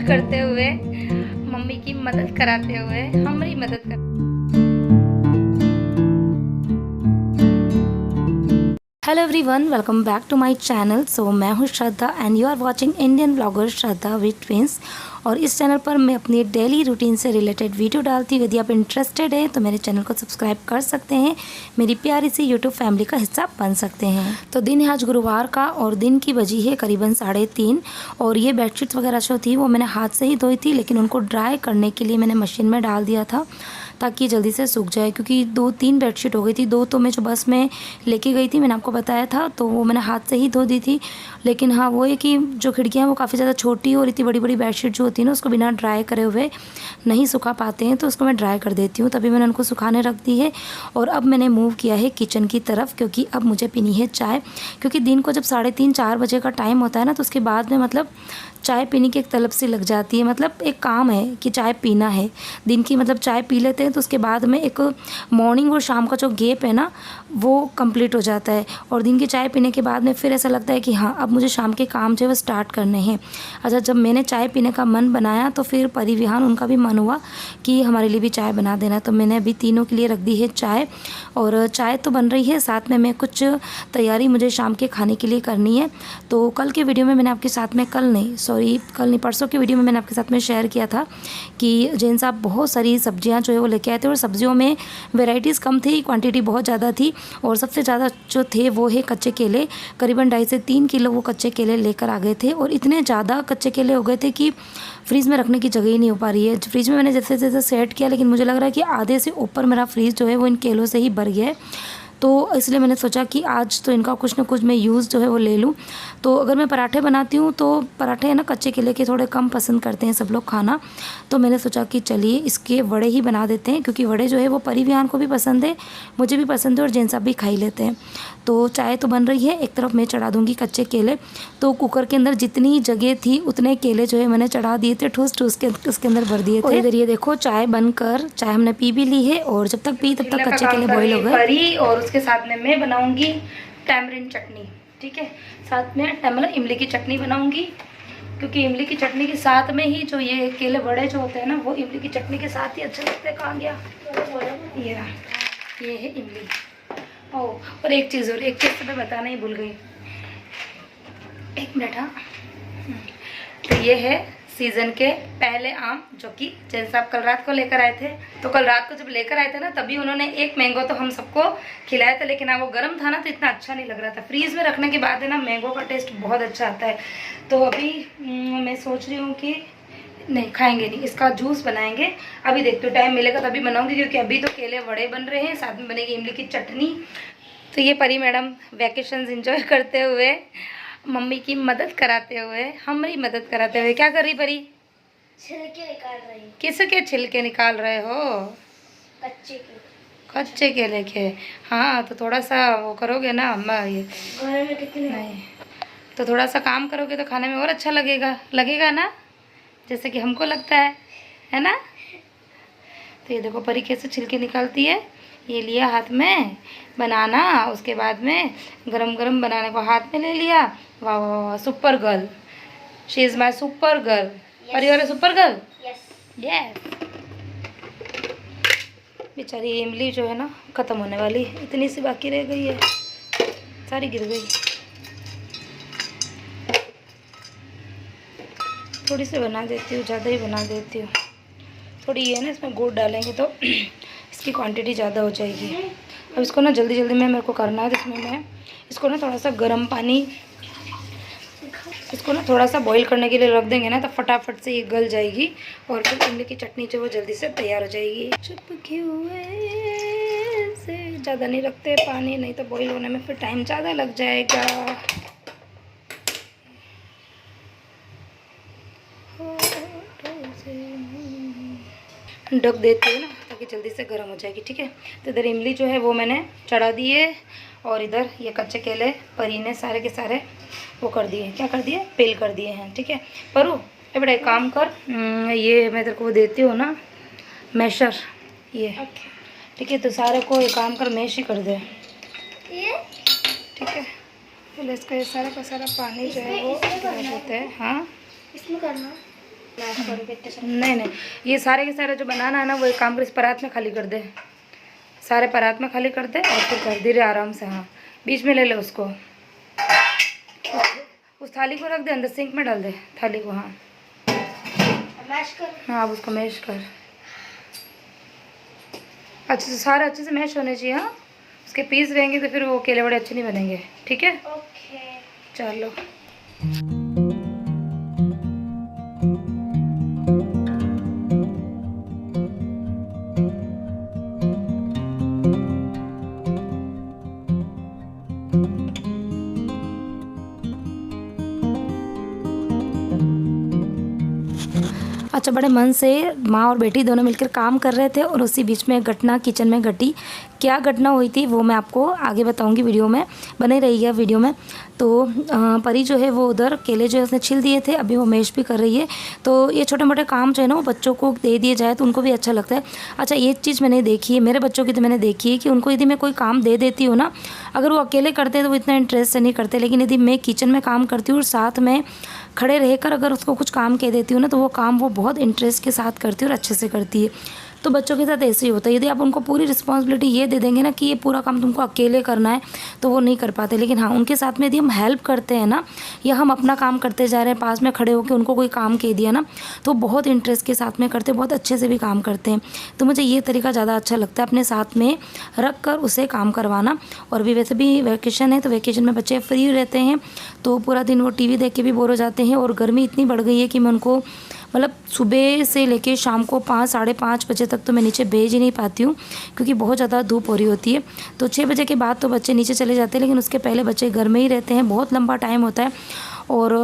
करते हुए, मम्मी की मदद कराते हुए हमारी मदद कर। Hello everyone, welcome back to my channel. So मैं हूँ Shraddha and you are watching Indian blogger Shraddha with twins. और इस चैनल पर मैं अपनी डेली रूटीन से रिलेटेड वीडियो डालती हूँ। यदि आप इंटरेस्टेड हैं तो मेरे चैनल को सब्सक्राइब कर सकते हैं, मेरी प्यारी सी यूट्यूब फैमिली का हिस्सा बन सकते हैं। तो दिन है आज गुरुवार का और दिन की बजी है करीबन 3:30। और ये बेडशीट वगैरह जो थी वो मैंने हाथ से ही धोई थी, लेकिन उनको ड्राई करने के लिए मैंने मशीन में डाल दिया था ताकि जल्दी से सूख जाए, क्योंकि 2-3 बेडशीट हो गई थी। 2 तो मैं जो बस में लेके गई थी, मैंने आपको बताया था, तो वो मैंने हाथ से ही धो दी थी। लेकिन हाँ, वो है कि जो खिड़कियाँ हैं वो काफ़ी ज़्यादा छोटी और इतनी बड़ी बड़ी बेडशीट जो होती है ना, उसको बिना ड्राई करे हुए नहीं सुखा पाते हैं, तो उसको मैं ड्राई कर देती हूँ। तभी मैंने उनको सुखाने रख दी है। और अब मैंने मूव किया है किचन की तरफ, क्योंकि अब मुझे पीनी है चाय। क्योंकि दिन को जब 3:30-4 बजे का टाइम होता है ना, तो उसके बाद में मतलब चाय पीने की एक तलब सी लग जाती है। मतलब एक काम है कि चाय पीना है दिन की, मतलब चाय पी लेते हैं तो उसके बाद में एक मॉर्निंग और शाम का जो गैप है ना, वो कंप्लीट हो जाता है। और दिन की चाय पीने के बाद में फिर ऐसा लगता है कि हाँ, अब मुझे शाम के काम जो है वो स्टार्ट करने हैं। अच्छा, जब मैंने चाय पीने का मन बनाया तो फिर परिविहान उनका भी मन हुआ कि हमारे लिए भी चाय बना देना। तो मैंने अभी तीनों के लिए रख दी है चाय। और चाय तो बन रही है, साथ में मैं कुछ तैयारी मुझे शाम के खाने के लिए करनी है। तो कल के वीडियो में मैंने आपके साथ में कल नहीं परसों के वीडियो में मैंने आपके साथ में शेयर किया था कि जैन साहब बहुत सारी सब्जियां जो है वो लेके आए थे। और सब्जियों में वेराइटीज़ कम थी, क्वांटिटी बहुत ज़्यादा थी। और सबसे ज़्यादा जो थे वो है कच्चे केले। करीबन 2.5 से 3 किलो वो कच्चे केले लेकर आ गए थे। और इतने ज़्यादा कच्चे केले हो गए थे कि फ्रीज़ में रखने की जगह ही नहीं हो पा रही है। फ्रिज में मैंने जैसे जैसे सेट किया, लेकिन मुझे लग रहा है कि आधे से ऊपर मेरा फ्रीज़ जो है वो इन केलों से ही भर गया है। तो इसलिए मैंने सोचा कि आज तो इनका कुछ ना कुछ मैं यूज़ जो है वो ले लूँ। तो अगर मैं पराठे बनाती हूँ तो पराठे है ना, कच्चे केले के थोड़े कम पसंद करते हैं सब लोग खाना। तो मैंने सोचा कि चलिए इसके वड़े ही बना देते हैं, क्योंकि वड़े जो है वो परिविहान को भी पसंद है, मुझे भी पसंद है और जैन साहब भी खा ही लेते हैं। तो चाय तो बन रही है, एक तरफ मैं चढ़ा दूँगी कच्चे केले। तो कुकर के अंदर जितनी जगह थी उतने केले जो है मैंने चढ़ा दिए थे, ठूस ठूस के उसके अंदर भर दिए थे। इधर ये देखो, चाय बनकर चाय हमने पी भी ली है। और जब तक पी तब तक कच्चे केले बॉईल हो गए। और उसके साथ में मैं बनाऊंगी टैमरिन चटनी, ठीक है। साथ में मतलब इमली की चटनी बनाऊंगी, क्योंकि इमली की चटनी के साथ में ही जो ये केले बड़े जो होते हैं ना, वो इमली की चटनी के साथ ही अच्छे लगते हैं। कहाँ गया ये रहा, ये है इमली। और एक चीज़ तो मैं बताना ही भूल गई, 1 मिनट। हाँ, तो ये है सीजन के पहले आम, जो कि जैन साहब कल रात को लेकर आए थे। तो कल रात को जब लेकर आए थे ना, तभी उन्होंने 1 मैंगो तो हम सबको खिलाया था, लेकिन हाँ वो गर्म था ना, तो इतना अच्छा नहीं लग रहा था। फ्रीज में रखने के बाद है ना, मैंगो का टेस्ट बहुत अच्छा आता है। तो अभी मैं सोच रही हूँ कि नहीं खाएंगे, नहीं, इसका जूस बनाएंगे। अभी देखते हो टाइम मिलेगा तभी बनाऊंगी, क्योंकि अभी तो केले वड़े बन रहे हैं, साथ में बनेगी इमली की चटनी। तो ये परी मैडम वैकेशन एंजॉय करते हुए, मम्मी की मदद कराते हुए, हमारी मदद कराते हुए क्या कर रही परी? छिलके निकाल रही। किसके छिलके निकाल रहे हो? कच्चे केले के। हाँ, तो थोड़ा सा वो करोगे ना अम्मा, ये घर में कितने नहीं तो थोड़ा सा काम करोगे तो खाने में और अच्छा लगेगा ना, जैसे कि हमको लगता है ना। तो ये देखो परी कैसे छिलके निकालती है। ये लिया हाथ में बनाना, उसके बाद में गरम गरम बनाने को हाथ में ले लिया। वाह वाह वाह, super girl, she is my super girl. परिवार सुपर गर्ल, यस। बेचारी इमली जो है ना ख़त्म होने वाली, इतनी सी बाकी रह गई है, सारी गिर गई। थोड़ी सी बना देती हूँ, ज़्यादा ही बना देती हूँ। थोड़ी ये ना, इसमें गुड़ डालेंगे तो इसकी क्वांटिटी ज़्यादा हो जाएगी। अब इसको ना जल्दी जल्दी में मेरे को करना है, जिसमें मैं इसको ना थोड़ा सा गर्म पानी, इसको ना थोड़ा सा बॉईल करने के लिए रख देंगे ना, तो फटाफट से ये गल जाएगी। और फिर इमली की चटनी जो वो जल्दी से तैयार हो जाएगी। चुपके हुए से ज़्यादा नहीं रखते पानी, नहीं तो बॉईल होने में फिर टाइम ज़्यादा लग जाएगा। ढक देती हूँ ना, ताकि जल्दी से गर्म हो जाएगी, ठीक है। तो इधर इमली जो है वो मैंने चढ़ा दी है, और इधर ये कच्चे केले परी ने सारे के सारे वो कर दिए, क्या कर दिए, पेल कर दिए हैं, ठीक है। परू ये बड़ा एक काम कर, ये मैं तेरे को देती हूँ ना मैशर, ये ठीक है। तो सारे को एक काम कर, मैश ही कर दे, ठीक है। पहले इसका ये सारा का सारा पानी जो है वो निकाल देते हैं। हाँ, इसमें करना, मैश करो कितने सारे। नहीं नहीं, ये सारे के सारे जो बनाना है ना वो एक काम कर, इस परात में खाली कर दे, सारे परात में खाली कर दे और फिर कर धीरे आराम से। हाँ बीच में ले ले उसको, उस थाली को रख दे अंदर, सिंक में डाल दे थाली को। हाँ मैश कर। हाँ अब उसको मैश कर अच्छे से, सारे अच्छे से मैश होने चाहिए। हाँ उसके पीस रहेंगे तो फिर वो केले बड़े अच्छे नहीं बनेंगे। ठीक है ओके। चलो। अच्छा, बड़े मन से माँ और बेटी दोनों मिलकर काम कर रहे थे और उसी बीच में घटना किचन में घटी। क्या घटना हुई थी वो मैं आपको आगे बताऊंगी, वीडियो में बने रहिएगा वीडियो में। तो परी जो है वो उधर केले जो है उसने छिल दिए थे, अभी वो मैश भी कर रही है। तो ये छोटे मोटे काम जो है ना वो बच्चों को दे दिए जाए तो उनको भी अच्छा लगता है। अच्छा ये चीज़ मैंने देखी है, मेरे बच्चों की तो मैंने देखी है कि उनको यदि मैं कोई काम दे देती हूँ ना, अगर वो अकेले करते हैं तो वो इतना इंटरेस्ट से नहीं करते, लेकिन यदि मैं किचन में काम करती हूँ और साथ में खड़े रहकर अगर उसको कुछ काम कह देती हूँ ना तो वो काम वो बहुत इंटरेस्ट के साथ करती है और अच्छे से करती है। तो बच्चों के साथ ऐसे ही होता है, यदि आप उनको पूरी रिस्पॉन्सिबिलिटी ये दे देंगे ना कि ये पूरा काम तुमको अकेले करना है तो वो नहीं कर पाते। लेकिन हाँ उनके साथ में यदि हम हेल्प करते हैं ना, या हम अपना काम करते जा रहे हैं पास में खड़े होकर उनको कोई काम कह दिया ना तो बहुत इंटरेस्ट के साथ में करते, बहुत अच्छे से भी काम करते हैं। तो मुझे ये तरीका ज़्यादा अच्छा लगता है, अपने साथ में रख कर उसे काम करवाना। और भी वैसे भी वैकेशन है तो वैकेशन में बच्चे फ्री रहते हैं तो पूरा दिन वो टीवी देख के भी बोर हो जाते हैं। और गर्मी इतनी बढ़ गई है कि मैं उनको मतलब सुबह से लेके शाम को 5 साढ़े 5 बजे तक तो मैं नीचे भेज ही नहीं पाती हूँ क्योंकि बहुत ज़्यादा धूप हो रही होती है। तो 6 बजे के बाद तो बच्चे नीचे चले जाते हैं, लेकिन उसके पहले बच्चे घर में ही रहते हैं, बहुत लंबा टाइम होता है और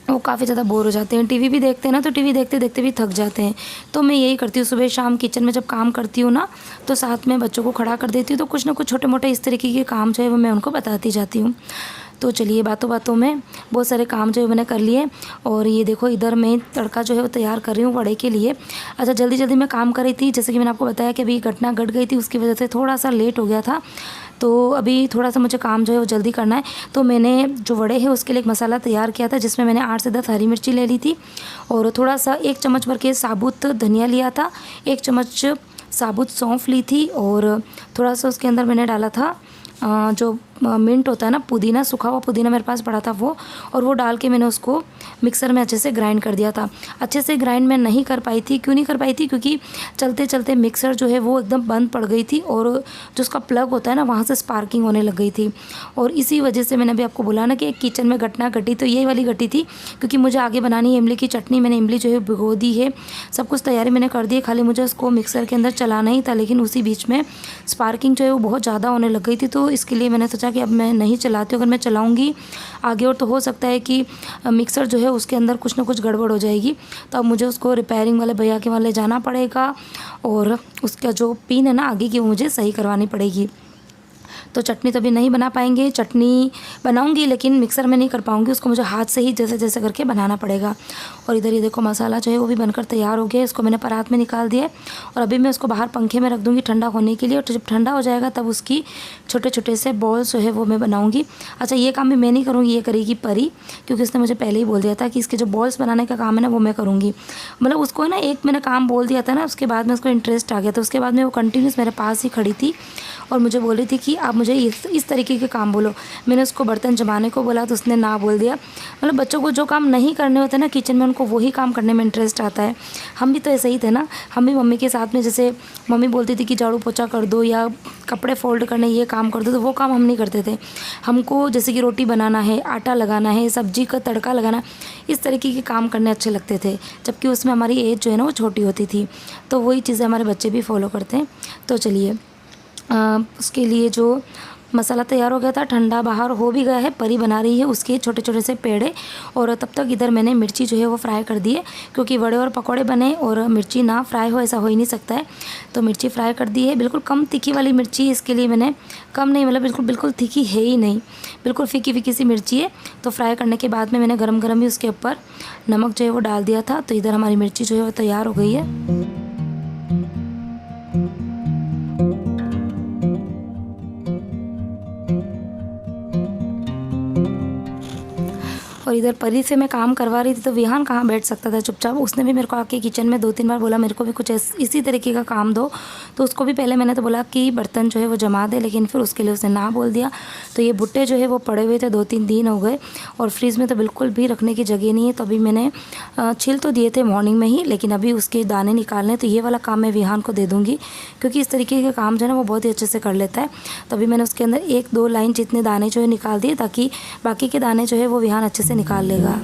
वो काफ़ी ज़्यादा बोर हो जाते हैं। टीवी भी देखते हैं ना तो टीवी देखते देखते भी थक जाते हैं। तो मैं यही करती हूँ, सुबह शाम किचन में जब काम करती हूँ ना तो साथ में बच्चों को खड़ा कर देती हूँ, तो कुछ ना कुछ छोटे मोटे इस तरीके के काम जो है वो मैं उनको बताती जाती हूँ। तो चलिए बातों बातों में बहुत सारे काम जो है मैंने कर लिए। और ये देखो इधर मैं तड़का जो है वो तैयार कर रही हूँ वड़े के लिए। अच्छा जल्दी जल्दी मैं काम कर रही थी, जैसे कि मैंने आपको बताया कि अभी घटना घट गई थी, उसकी वजह से थोड़ा सा लेट हो गया था। तो अभी थोड़ा सा मुझे काम जो है वो जल्दी करना है। तो मैंने जो वड़े हैं उसके लिए एक मसाला तैयार किया था जिसमें मैंने 8 से 10 हरी मिर्ची ले ली थी और थोड़ा सा 1 चम्मच भर के साबुत धनिया लिया था, 1 चम्मच साबुत सौंफ ली थी और थोड़ा सा उसके अंदर मैंने डाला था जो मिंट होता है ना, पुदीना, सूखा हुआ पुदीना मेरे पास पड़ा था वो, और वो डाल के मैंने उसको मिक्सर में अच्छे से ग्राइंड कर दिया था। अच्छे से ग्राइंड मैं नहीं कर पाई थी, क्यों नहीं कर पाई थी क्योंकि चलते चलते मिक्सर जो है वो एकदम बंद पड़ गई थी और जो उसका प्लग होता है ना वहाँ से स्पार्किंग होने लग गई थी। और इसी वजह से मैंने अभी आपको बोला ना कि एक किचन में घटना घटी, तो यही वाली घटी थी क्योंकि मुझे आगे बनानी है इमली की चटनी। मैंने इमली जो है भिगो दी है, सब कुछ तैयारी मैंने कर दी है, खाली मुझे उसको मिक्सर के अंदर चलाना ही था। लेकिन उसी बीच में स्पार्किंग जो है वो बहुत ज़्यादा होने लग गई थी, तो इसके लिए मैंने सोचा कि अब मैं नहीं चलाती हूँ, अगर मैं चलाऊँगी आगे और तो हो सकता है कि मिक्सर जो है उसके अंदर कुछ ना कुछ गड़बड़ हो जाएगी। तो अब मुझे उसको रिपेयरिंग वाले भैया के वाले जाना पड़ेगा और उसका जो पिन है ना आगे की वो मुझे सही करवानी पड़ेगी। तो चटनी तो अभी नहीं बना पाएंगे, चटनी बनाऊंगी लेकिन मिक्सर में नहीं कर पाऊंगी, उसको मुझे हाथ से ही जैसे जैसे करके बनाना पड़ेगा। और इधर ये देखो मसाला जो है वो भी बनकर तैयार हो गया, इसको मैंने परात में निकाल दिया और अभी मैं उसको बाहर पंखे में रख दूँगी ठंडा होने के लिए। और जब ठंडा हो जाएगा तब उसकी छोटे छोटे से बॉल्स जो है वो मैं बनाऊँगी। अच्छा ये काम भी मैं नहीं करूँगी, ये करेगी परी, क्योंकि उसने मुझे पहले ही बोल दिया था कि इसके जो बॉल्स बनाने का काम है ना वो मैं करूँगी। मतलब उसको ना एक मैंने काम बोल दिया था ना, उसके बाद में उसको इंटरेस्ट आ गया, तो उसके बाद में वो कंटिन्यूस मेरे पास ही खड़ी थी और मुझे बोल रही थी कि आप मुझे इस तरीके के काम बोलो। मैंने उसको बर्तन जमाने को बोला तो उसने ना बोल दिया। मतलब बच्चों को जो काम नहीं करने होते ना किचन में, उनको वही काम करने में इंटरेस्ट आता है। हम भी तो ऐसे ही थे ना, हम भी मम्मी के साथ में जैसे मम्मी बोलती थी कि झाड़ू पोछा कर दो या कपड़े फोल्ड करने ये काम कर दो, तो वो काम हम नहीं करते थे। हमको जैसे कि रोटी बनाना है, आटा लगाना है, सब्जी का तड़का लगाना, इस तरीके के काम करने अच्छे लगते थे, जबकि उसमें हमारी एज जो है ना वो छोटी होती थी। तो वही चीज़ें हमारे बच्चे भी फॉलो करते हैं। तो चलिए उसके लिए जो मसाला तैयार हो गया था, ठंडा बाहर हो भी गया है, परी बना रही है उसके छोटे छोटे से पेड़े। और तब तक इधर मैंने मिर्ची जो है वो फ्राई कर दी है, क्योंकि वड़े और पकौड़े बने और मिर्ची ना फ्राई हो ऐसा हो ही नहीं सकता है। तो मिर्ची फ्राई कर दी है, बिल्कुल कम तीखी वाली मिर्ची, इसके लिए मैंने कम नहीं, मतलब बिल्कुल बिल्कुल तीखी है ही नहीं, बिल्कुल फीकी फीकी सी मिर्ची है। तो फ्राई करने के बाद में मैंने गरम गरम ही उसके ऊपर नमक जो है वो डाल दिया था। तो इधर हमारी मिर्ची जो है वो तैयार हो गई है। और इधर परी से मैं काम करवा रही थी तो विहान कहाँ बैठ सकता था चुपचाप। उसने भी मेरे को आके किचन में 2-3 बार बोला मेरे को भी कुछ इसी तरीके का काम दो। तो उसको भी पहले मैंने तो बोला कि बर्तन जो है वो जमा दे, लेकिन फिर उसके लिए उसने ना बोल दिया। तो ये भुट्टे जो है वो पड़े हुए थे, 2-3 दिन हो गए और फ्रीज़ में तो बिल्कुल भी रखने की जगह नहीं है। तो अभी मैंने छिल तो दिए थे मॉर्निंग में ही, लेकिन अभी उसके दाने निकालने, तो ये वाला काम मैं विहान को दे दूँगी क्योंकि इस तरीके के काम जो है ना वो बहुत ही अच्छे से कर लेता है। तो अभी मैंने उसके अंदर 1-2 लाइन जितने दाने जो है निकाल दिए, ताकि बाकी के दाने जो है वो विहान अच्छे से निकाल लेगा।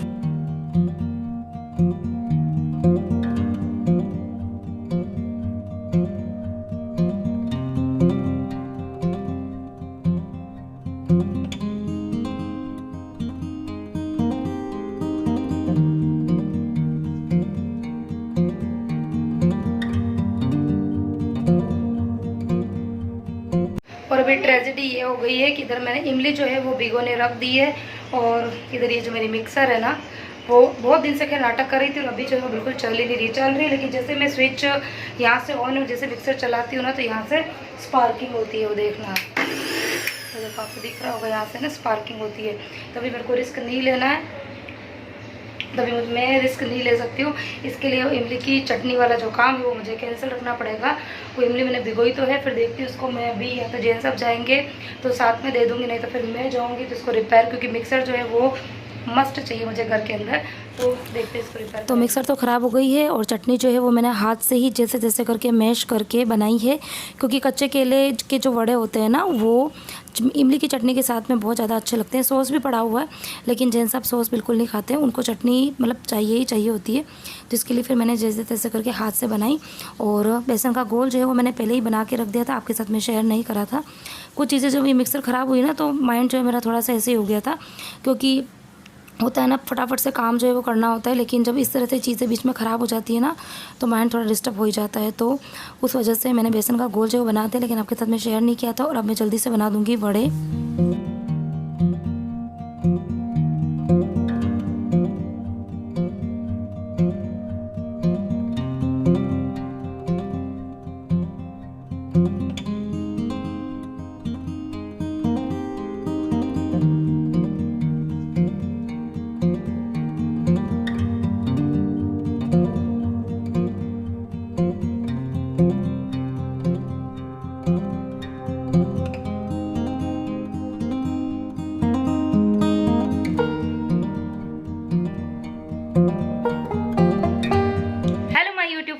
और अभी ट्रेजेडी ये हो गई है कि इधर मैंने इमली जो है वो भिगोने रख दी है, और इधर ये जो मेरी मिक्सर है ना वो बहुत दिन से खैर नाटक कर रही थी और अभी जो है वो बिल्कुल चल ही नहीं रही, चल रही, लेकिन जैसे मैं स्विच यहाँ से ऑन और जैसे मिक्सर चलाती हूँ ना तो यहाँ से स्पार्किंग होती है, वो देखना तो देखो आपको दिख रहा होगा यहाँ से ना स्पार्किंग होती है। तभी मेरे को रिस्क नहीं लेना है, तभी मैं रिस्क नहीं ले सकती हूँ। इसके लिए इमली की चटनी वाला जो काम है वो मुझे कैंसिल रखना पड़ेगा। वो इमली मैंने भिगोई तो है, फिर देखती हूँ उसको मैं अभी या तो जेंट्स सब जाएंगे तो साथ में दे दूँगी, नहीं तो फिर मैं जाऊँगी तो इसको रिपेयर, क्योंकि मिक्सर जो है वो मस्ट चाहिए मुझे घर के अंदर। तो देखते हैं इसको रिपेयर। तो मिक्सर तो ख़राब हो गई है और चटनी जो है वो मैंने हाथ से ही जैसे जैसे करके मैश करके बनाई है, क्योंकि कच्चे केले के जो वड़े होते हैं ना वो इमली की चटनी के साथ में बहुत ज़्यादा अच्छे लगते हैं। सॉस भी पड़ा हुआ है, लेकिन जैन साहब सॉस बिल्कुल नहीं खाते हैं, उनको चटनी मतलब चाहिए ही चाहिए होती है। तो इसके लिए फिर मैंने जैसे तैसे करके हाथ से बनाई, और बेसन का घोल जो है वो मैंने पहले ही बना के रख दिया था, आपके साथ में शेयर नहीं करा था। कुछ चीज़ें जब ये मिक्सर ख़राब हुई ना तो माइंड जो है मेरा थोड़ा सा ऐसे ही हो गया था, क्योंकि होता है ना फटाफट से काम जो है वो करना होता है, लेकिन जब इस तरह से चीज़ें बीच में ख़राब हो जाती है ना तो माइंड थोड़ा डिस्टर्ब हो ही जाता है। तो उस वजह से मैंने बेसन का घोल जो है बनाते, लेकिन आपके साथ में शेयर नहीं किया था। और अब मैं जल्दी से बना दूँगी वड़े।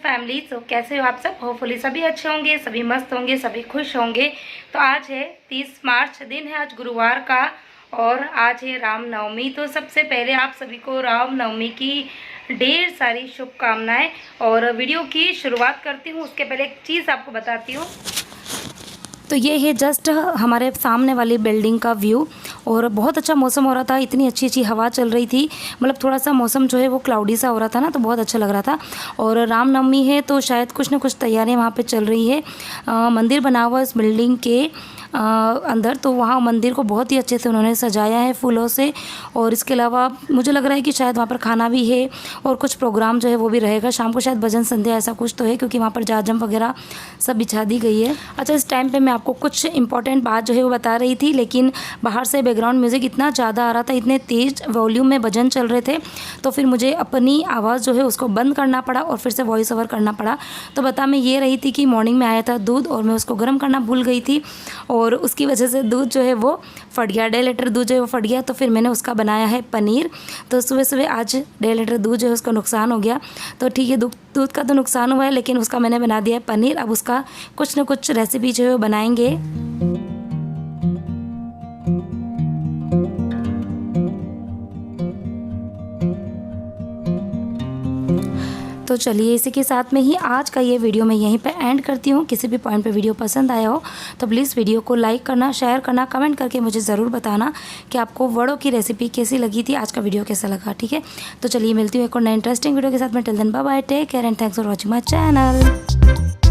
फैमिली, तो कैसे हो आप सब? होपफुली सभी अच्छे होंगे, सभी मस्त होंगे, सभी खुश होंगे। तो आज है 30 मार्च, दिन है आज गुरुवार का, और आज है रामनवमी। तो सबसे पहले आप सभी को रामनवमी की ढेर सारी शुभकामनाएं। और वीडियो की शुरुआत करती हूँ उसके पहले एक चीज़ आपको बताती हूँ। तो ये है जस्ट हमारे सामने वाली बिल्डिंग का व्यू, और बहुत अच्छा मौसम हो रहा था, इतनी अच्छी अच्छी हवा चल रही थी। मतलब थोड़ा सा मौसम जो है वो क्लाउडी सा हो रहा था ना, तो बहुत अच्छा लग रहा था। और रामनवमी है तो शायद कुछ ना कुछ तैयारियां वहाँ पे चल रही है। मंदिर बना हुआ इस बिल्डिंग के अंदर, तो वहाँ मंदिर को बहुत ही अच्छे से उन्होंने सजाया है फूलों से। और इसके अलावा मुझे लग रहा है कि शायद वहाँ पर खाना भी है और कुछ प्रोग्राम जो है वो भी रहेगा शाम को, शायद भजन संध्या ऐसा कुछ तो है, क्योंकि वहाँ पर जाजम वगैरह सब बिछा दी गई है। अच्छा, इस टाइम पे मैं आपको कुछ इंपॉर्टेंट बात जो है वो बता रही थी, लेकिन बाहर से बैकग्राउंड म्यूज़िक इतना ज़्यादा आ रहा था, इतने तेज़ वॉल्यूम में भजन चल रहे थे, तो फिर मुझे अपनी आवाज़ जो है उसको बंद करना पड़ा और फिर से वॉइस ओवर करना पड़ा। तो बता मैं ये रही थी कि मॉर्निंग में आया था दूध और मैं उसको गर्म करना भूल गई थी, और उसकी वजह से दूध जो है वो फट गया, 1.5 लीटर दूध जो है वो फट गया। तो फिर मैंने उसका बनाया है पनीर। तो सुबह सुबह आज 1.5 लीटर दूध जो है उसका नुकसान हो गया। तो ठीक है, दूध का तो नुकसान हुआ है, लेकिन उसका मैंने बना दिया है पनीर। अब उसका कुछ ना कुछ रेसिपी जो है वो बनाएंगे। तो चलिए, इसी के साथ में ही आज का ये वीडियो मैं यहीं पे एंड करती हूँ। किसी भी पॉइंट पे वीडियो पसंद आया हो तो प्लीज़ वीडियो को लाइक करना, शेयर करना, कमेंट करके मुझे ज़रूर बताना कि आपको वड़ों की रेसिपी कैसी लगी थी, आज का वीडियो कैसा लगा। ठीक है, तो चलिए मिलती हूँ एक और नई इंटरेस्टिंग वीडियो के साथ में। Till then bye bye, take care and thanks for watching my channel.